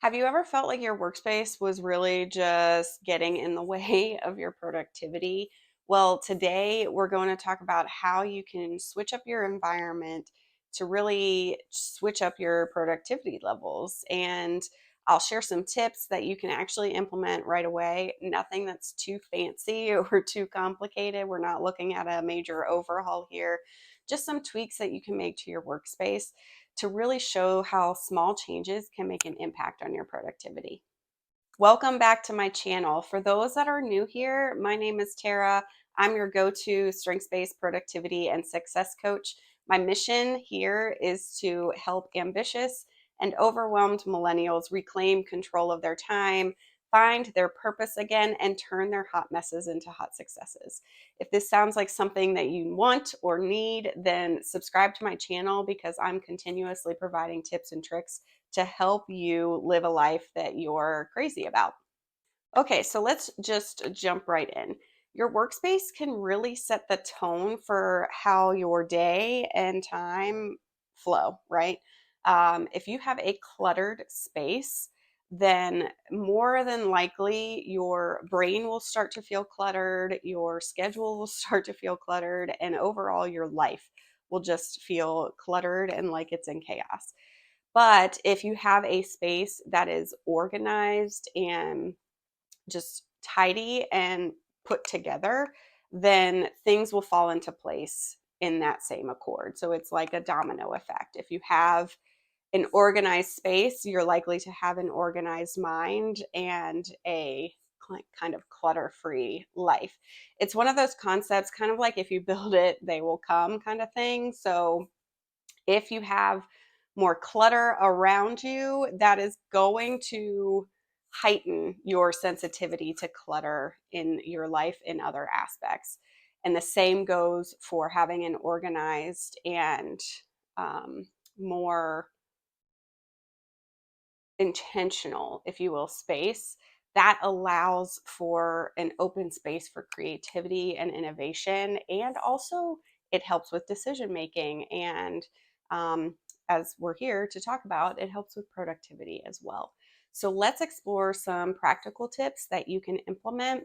Have you ever felt like your workspace was really just getting in the way of your productivity? Well, today we're going to talk about how you can switch up your environment to really switch up your productivity levels. And I'll share some tips that you can actually implement right away. Nothing that's too fancy or too complicated. We're not looking at a major overhaul here. Just some tweaks that you can make to your workspace to really show how small changes can make an impact on your productivity. Welcome back to my channel. For those that are new here, my name is Tara. I'm your go-to strengths-based productivity and success coach. My mission here is to help ambitious and overwhelmed millennials reclaim control of their time, find their purpose again, and turn their hot messes into hot successes. If this sounds like something that you want or need, then subscribe to my channel because I'm continuously providing tips and tricks to help you live a life that you're crazy about. Okay, so let's just jump right in. Your workspace can really set the tone for how your day and time flow, right? If you have a cluttered space, then more than likely your brain will start to feel cluttered, your schedule will start to feel cluttered, and overall your life will just feel cluttered and like it's in chaos. But if you have a space that is organized and just tidy and put together, then things will fall into place in that same accord. So it's like a domino effect. If you have an organized space, you're likely to have an organized mind and a kind of clutter-free life. It's one of those concepts, kind of like if you build it, they will come kind of thing. So if you have more clutter around you, that is going to heighten your sensitivity to clutter in your life in other aspects. And the same goes for having an organized and more intentional, if you will, space that allows for an open space for creativity and innovation. And also, it helps with decision making. And um, as we're here to talk about, it helps with productivity as well. So, let's explore some practical tips that you can implement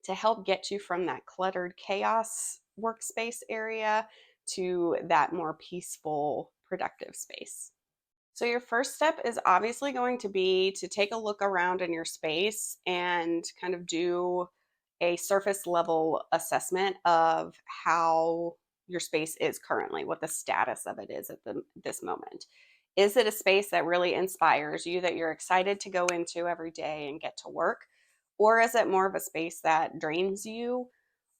to help get you from that cluttered chaos workspace area to that more peaceful, productive space. So, your first step is obviously going to be to take a look around in your space and kind of do a surface level assessment of how your space is currently, what the status of it is at this moment. Is it a space that really inspires you, that you're excited to go into every day and get to work? Or is it more of a space that drains you?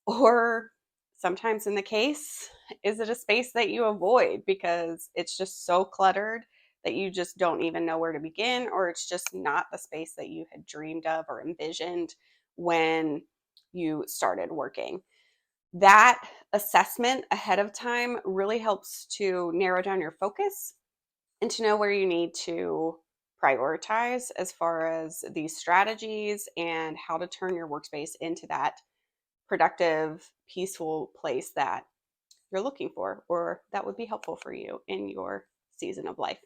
Or sometimes in the case, is it a space that you avoid because it's just so cluttered that you just don't even know where to begin, or it's just not the space that you had dreamed of or envisioned when you started working? That assessment ahead of time really helps to narrow down your focus and to know where you need to prioritize as far as these strategies and how to turn your workspace into that productive, peaceful place that you're looking for, or that would be helpful for you in your season of life.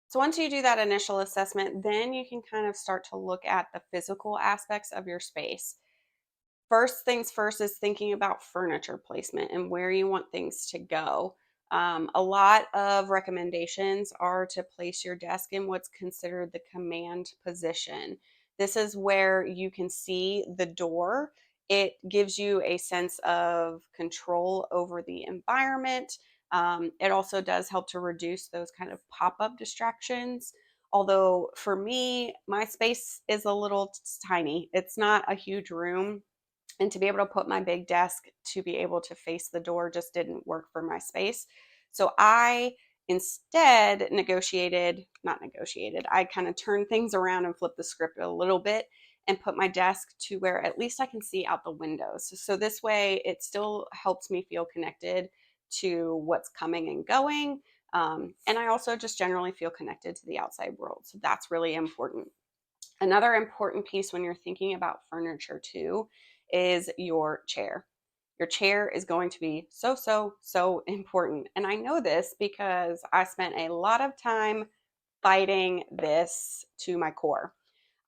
So once you do that initial assessment, then you can kind of start to look at the physical aspects of your space. First things first is thinking about furniture placement and where you want things to go. A lot of recommendations are to place your desk in what's considered the command position. This is where you can see the door. It gives you a sense of control over the environment. It also does help to reduce those kind of pop up distractions. Although for me, my space is a little tiny, it's not a huge room, and to be able to put my big desk to be able to face the door just didn't work for my space. So I instead not negotiated, I kind of turned things around and flipped the script a little bit and put my desk to where at least I can see out the windows. So this way it still helps me feel connected to what's coming and going. And I also just generally feel connected to the outside world. So that's really important. Another important piece when you're thinking about furniture too is your chair. Your chair is going to be so important. And I know this because I spent a lot of time fighting this to my core.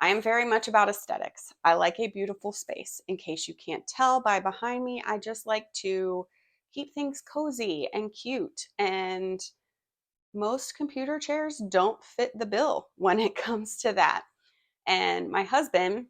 I am very much about aesthetics. I like a beautiful space. In case you can't tell by behind me, I just like to keep things cozy and cute. And most computer chairs don't fit the bill when it comes to that. And my husband,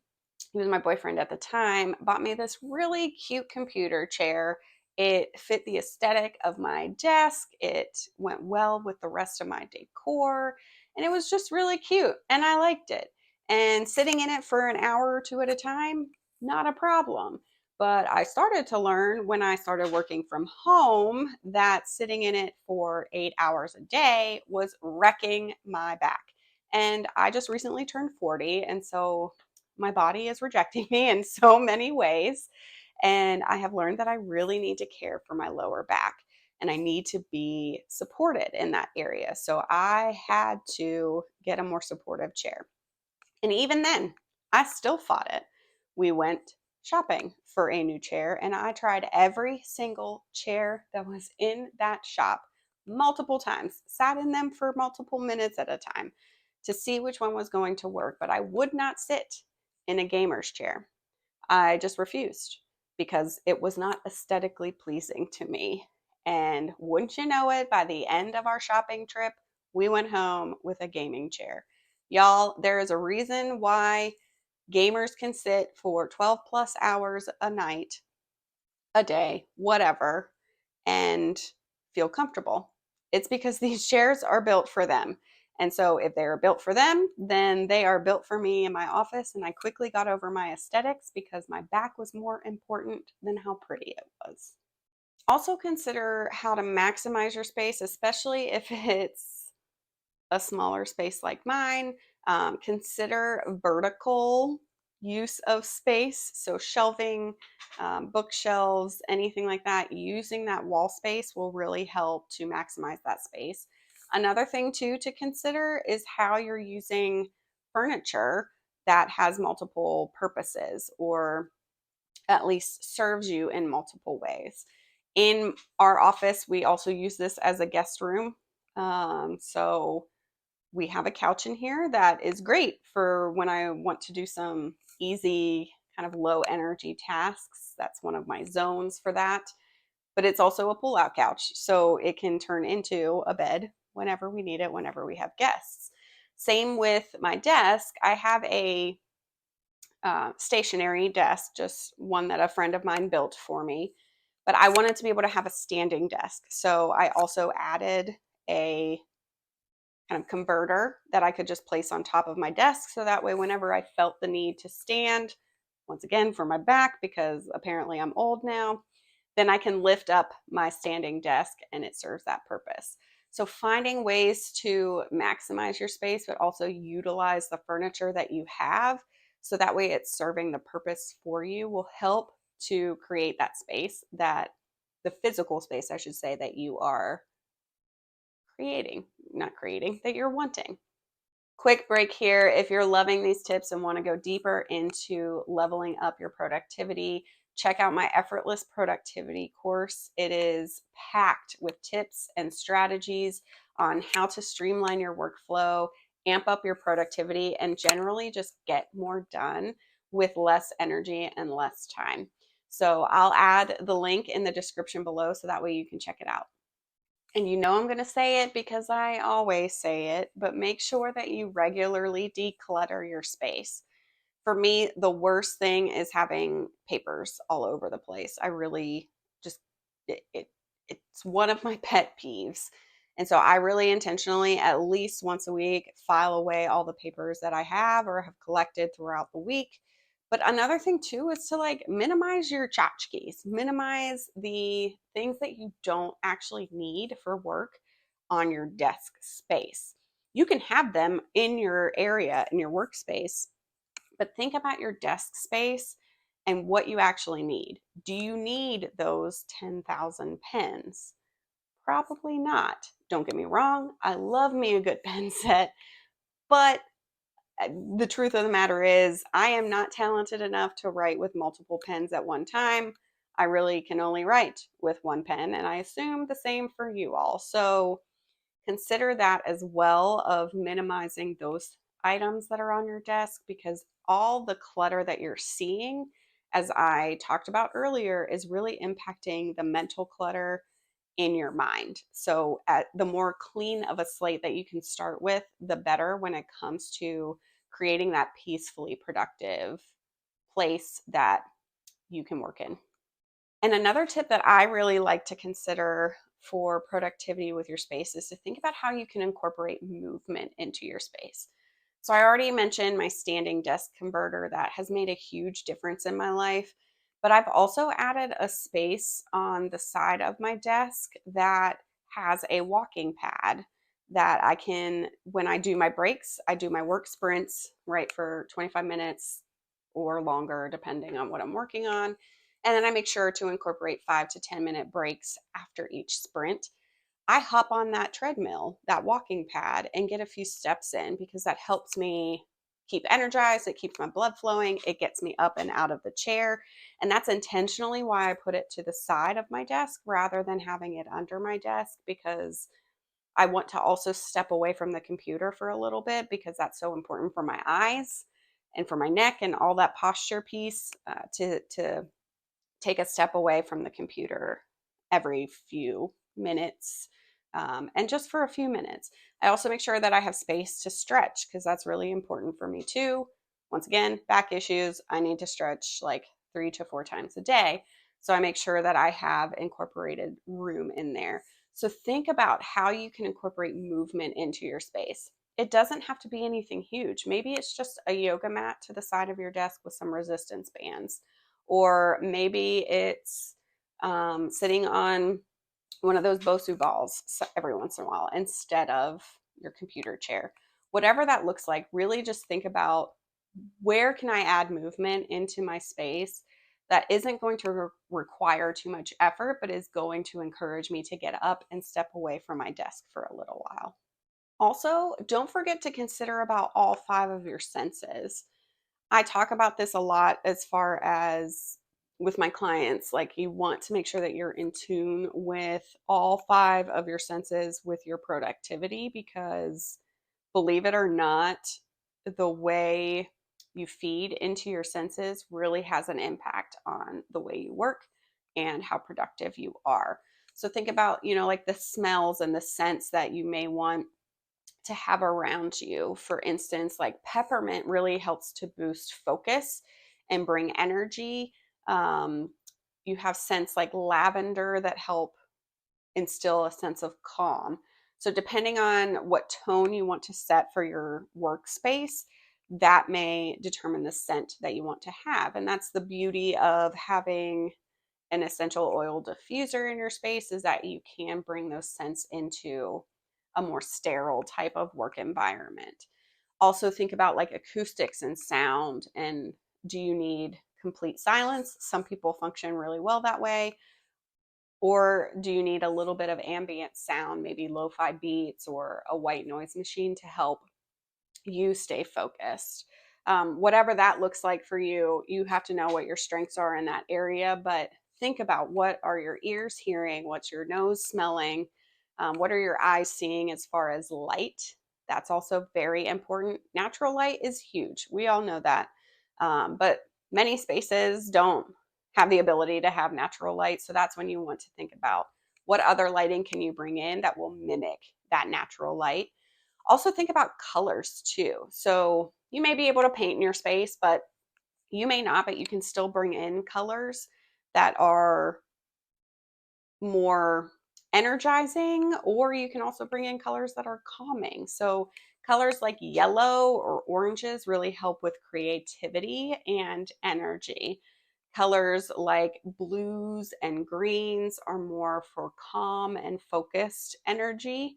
he was my boyfriend at the time, bought me this really cute computer chair. It fit the aesthetic of my desk. It went well with the rest of my decor, and it was just really cute, and I liked it. And sitting in it for an hour or two at a time, not a problem. But I started to learn when I started working from home that sitting in it for 8 hours a day was wrecking my back. And I just recently turned 40, and so my body is rejecting me in so many ways. And I have learned that I really need to care for my lower back and I need to be supported in that area. So I had to get a more supportive chair. And even then, I still fought it. We went shopping for a new chair and I tried every single chair that was in that shop multiple times, sat in them for multiple minutes at a time to see which one was going to work, but I would not sit in a gamer's chair. I just refused because it was not aesthetically pleasing to me. And wouldn't you know it, by the end of our shopping trip, we went home with a gaming chair. Y'all, there is a reason why gamers can sit for 12 plus hours a night, a day, whatever, and feel comfortable. It's because these chairs are built for them. And so if they are built for them, then they are built for me in my office. And I quickly got over my aesthetics because my back was more important than how pretty it was. Also consider how to maximize your space, especially if it's a smaller space like mine. Consider vertical use of space. So, shelving, bookshelves, anything like that, using that wall space will really help to maximize that space. Another thing, too, to consider is how you're using furniture that has multiple purposes or at least serves you in multiple ways. In our office, we also use this as a guest room. So, we have a couch in here that is great for when I want to do some easy, kind of low energy tasks. That's one of my zones for that. But it's also a pull-out couch, so it can turn into a bed whenever we need it, whenever we have guests. Same with my desk. I have a stationary desk, just one that a friend of mine built for me. But I wanted to be able to have a standing desk. So I also added a kind of converter that I could just place on top of my desk. So that way, whenever I felt the need to stand, once again for my back, because apparently I'm old now, then I can lift up my standing desk and it serves that purpose. So finding ways to maximize your space, but also utilize the furniture that you have. So that way it's serving the purpose for you will help to create that space, that the physical space, I should say, that you are not creating, that you're wanting. Quick break here. If you're loving these tips and want to go deeper into leveling up your productivity, check out my Effortless Productivity course. It is packed with tips and strategies on how to streamline your workflow, amp up your productivity, and generally just get more done with less energy and less time. So I'll add the link in the description below so that way you can check it out. And you know I'm going to say it because I always say it, but make sure that you regularly declutter your space. For me, the worst thing is having papers all over the place. I really just, it's one of my pet peeves. And so I really intentionally, at least once a week, file away all the papers that I have or have collected throughout the week. But another thing too is to like minimize your tchotchkes, minimize the things that you don't actually need for work on your desk space. You can have them in your area, in your workspace, but think about your desk space and what you actually need. Do you need those 10,000 pens? Probably not. Don't get me wrong, I love me a good pen set, but the truth of the matter is, I am not talented enough to write with multiple pens at one time. I really can only write with one pen, and I assume the same for you all. So consider that as well, of minimizing those items that are on your desk, because all the clutter that you're seeing, as I talked about earlier, is really impacting the mental clutter in your mind. So, the more clean of a slate that you can start with, the better when it comes to creating that peacefully productive place that you can work in. And another tip that I really like to consider for productivity with your space is to think about how you can incorporate movement into your space. So, I already mentioned my standing desk converter that has made a huge difference in my life, but I've also added a space on the side of my desk that has a walking pad that I can, when I do my breaks, I do my work sprints, right, for 25 minutes or longer, depending on what I'm working on. And then I make sure to incorporate 5 to 10 minute breaks after each sprint. I hop on that treadmill, that walking pad, and get a few steps in, because that helps me keep energized. It keeps my blood flowing. It gets me up and out of the chair. And that's intentionally why I put it to the side of my desk rather than having it under my desk, because I want to also step away from the computer for a little bit, because that's so important for my eyes and for my neck and all that posture piece, to take a step away from the computer every few minutes, and just for a few minutes. I also make sure that I have space to stretch, because that's really important for me too. Once again, back issues, I need to stretch like 3 to 4 times a day. So I make sure that I have incorporated room in there. So think about how you can incorporate movement into your space. It doesn't have to be anything huge. Maybe it's just a yoga mat to the side of your desk with some resistance bands, or maybe it's sitting on one of those Bosu balls every once in a while instead of your computer chair. Whatever that looks like, really just think about, where can I add movement into my space that isn't going to require too much effort, but is going to encourage me to get up and step away from my desk for a little while. Also, don't forget to consider about all 5 of your senses. I talk about this a lot as far as with my clients. Like, you want to make sure that you're in tune with all 5 of your senses with your productivity, because believe it or not, the way you feed into your senses really has an impact on the way you work and how productive you are. So think about, like the smells and the scents that you may want to have around you. For instance, like peppermint really helps to boost focus and bring energy. Um, you have scents like lavender that help instill a sense of calm. So, depending on what tone you want to set for your workspace, that may determine the scent that you want to have. And that's the beauty of having an essential oil diffuser in your space, is that you can bring those scents into a more sterile type of work environment. Also think about like acoustics and sound, and do you need complete silence? Some people function really well that way. Or do you need a little bit of ambient sound, maybe lo-fi beats or a white noise machine to help you stay focused? Whatever that looks like for you, you have to know what your strengths are in that area. But think about, what are your ears hearing? What's your nose smelling? What are your eyes seeing as far as light? That's also very important. Natural light is huge. We all know that. But many spaces don't have the ability to have natural light. So that's when you want to think about, what other lighting can you bring in that will mimic that natural light. Also think about colors too. So you may be able to paint in your space, but you may not, but you can still bring in colors that are more energizing, or you can also bring in colors that are calming. So colors like yellow or oranges really help with creativity and energy. Colors like blues and greens are more for calm and focused energy.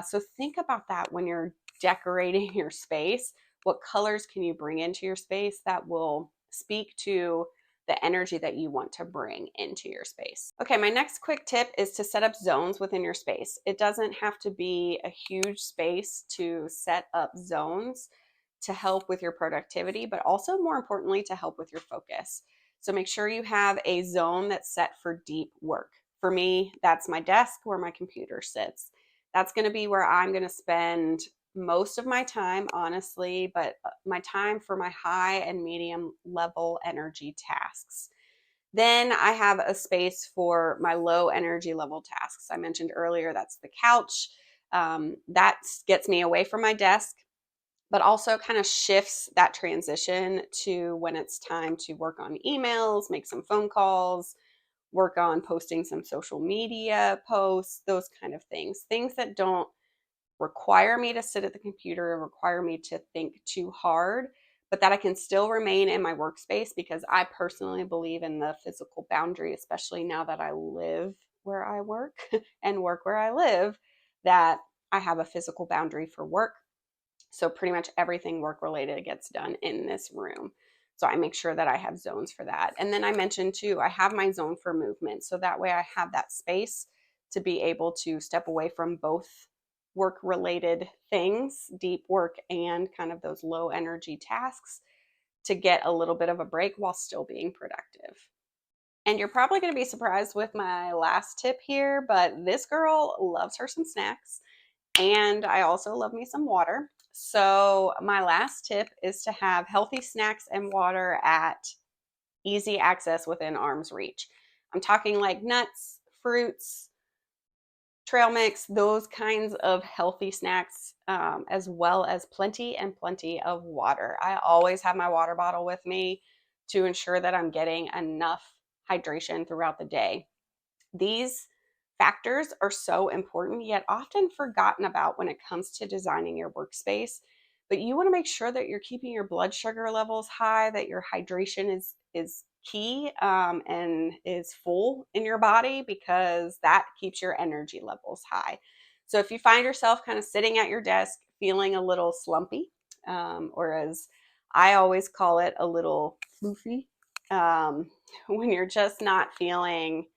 So think about that when you're decorating your space. What colors can you bring into your space that will speak to the energy that you want to bring into your space? Okay, my next quick tip is to set up zones within your space. It doesn't have to be a huge space to set up zones to help with your productivity, but also more importantly, to help with your focus. So make sure you have a zone that's set for deep work. For me, that's my desk where my computer sits. That's going to be where I'm going to spend most of my time, honestly, but my time for my high and medium level energy tasks. Then I have a space for my low energy level tasks. I mentioned earlier that's the couch. That gets me away from my desk, but also kind of shifts that transition to when it's time to work on emails, make some phone calls, work on posting some social media posts, those kind of things. Things that don't require me to sit at the computer and require me to think too hard, but that I can still remain in my workspace, because I personally believe in the physical boundary, especially now that I live where I work and work where I live, that I have a physical boundary for work. So pretty much everything work related gets done in this room. So I make sure that I have zones for that. And then I mentioned too, I have my zone for movement. So that way I have that space to be able to step away from both work related things, deep work, and kind of those low energy tasks, to get a little bit of a break while still being productive. And you're probably going to be surprised with my last tip here, but this girl loves her some snacks. And I also love me some water. So my last tip is to have healthy snacks and water at easy access within arm's reach. I'm talking like nuts, fruits, trail mix, those kinds of healthy snacks, as well as plenty and plenty of water. I always have my water bottle with me to ensure that I'm getting enough hydration throughout the day. These factors are so important, yet often forgotten about when it comes to designing your workspace. But you want to make sure that you're keeping your blood sugar levels high, that your hydration is key, and is full in your body, because that keeps your energy levels high. So if you find yourself kind of sitting at your desk feeling a little slumpy, or as I always call it, a little floofy, when you're just not feeling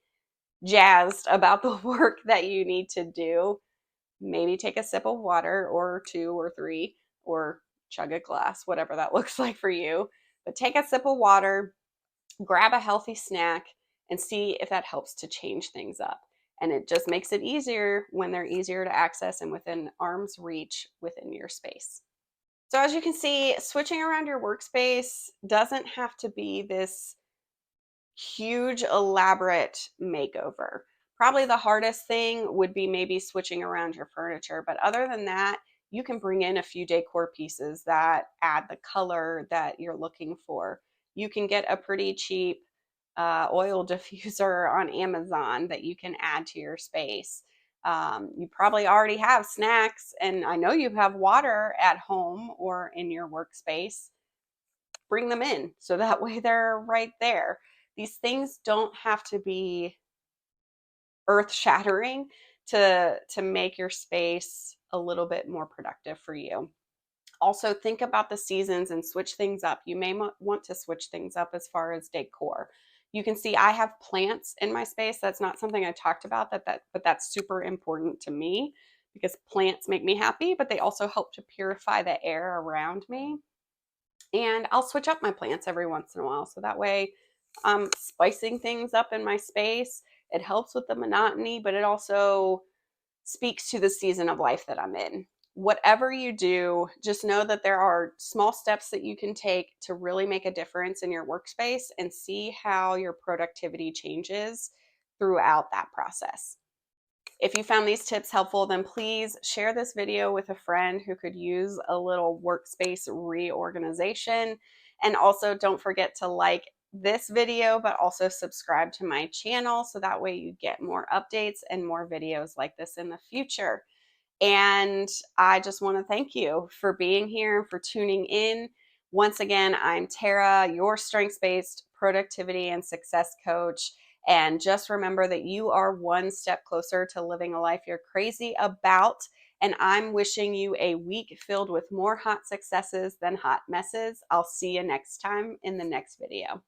jazzed about the work that you need to do, maybe take a sip of water, or two or three, or chug a glass, whatever that looks like for you. But take a sip of water, grab a healthy snack, and see if that helps to change things up. And it just makes it easier when they're easier to access and within arm's reach within your space. So, as you can see, switching around your workspace doesn't have to be this huge, elaborate makeover. Probably the hardest thing would be maybe switching around your furniture. But other than that, you can bring in a few decor pieces that add the color that you're looking for. You can get a pretty cheap oil diffuser on Amazon that you can add to your space. You probably already have snacks, and I know you have water at home or in your workspace. Bring them in so that way they're right there. These things don't have to be earth shattering to make your space a little bit more productive for you. Also, think about the seasons and switch things up. You may want to switch things up as far as decor. You can see I have plants in my space. That's not something I talked about, but that's super important to me, because plants make me happy, but they also help to purify the air around me. And I'll switch up my plants every once in a while. So that way I'm spicing things up in my space. It helps with the monotony, but it also speaks to the season of life that I'm in. Whatever you do, just know that there are small steps that you can take to really make a difference in your workspace, and see how your productivity changes throughout that process. If you found these tips helpful, then please share this video with a friend who could use a little workspace reorganization. And also, don't forget to like this video, but also subscribe to my channel, so that way you get more updates and more videos like this in the future. And I just want to thank you for being here and for tuning in. Once again, I'm Tara, your strengths-based productivity and success coach. And just remember that you are one step closer to living a life you're crazy about. And I'm wishing you a week filled with more hot successes than hot messes. I'll see you next time in the next video.